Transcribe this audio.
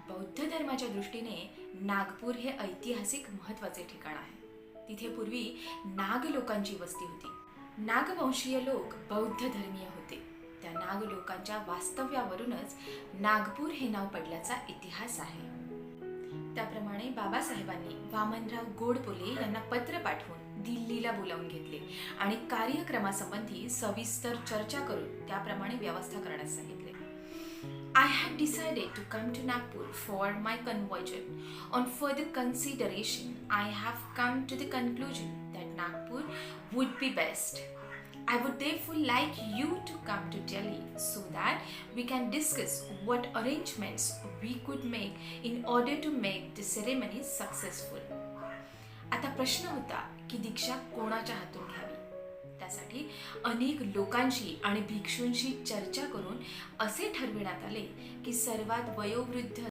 बौद्ध धर्माच्या दृष्टीने नागपूर हे ऐतिहासिक महत्त्वाचे ठिकाण आहे. तिथे पूर्वी नाग लोकांची वस्ती होती. नागवंशीय लोक बौद्ध धर्मीय होते. त्या नाग लोकांच्या वास्तव्यावरूनच नागपूर हे नाव पडल्याचा इतिहास आहे. त्याप्रमाणे बाबासाहेबांनी वामनराव गोडबोले यांना पत्र पाठवून दिल्लीला बोलावून घेतले आणि कार्यक्रमासंबंधी सविस्तर चर्चा करून त्याप्रमाणे व्यवस्था करण्यास सांगितले. I have decided to come to Nagpur for my conversion. On further consideration, I have come to the conclusion that Nagpur would be best. I would therefore like you to come to Delhi so that we can discuss what arrangements we could make in order to make the ceremony successful. आता प्रश्न होता की दीक्षा कोणाच्या हातून घ्यावी. त्यासाठी अनेक लोकांशी आणि भिक्षूंशी चर्चा करून असे ठरविण्यात आले की सर्वात वयोवृद्ध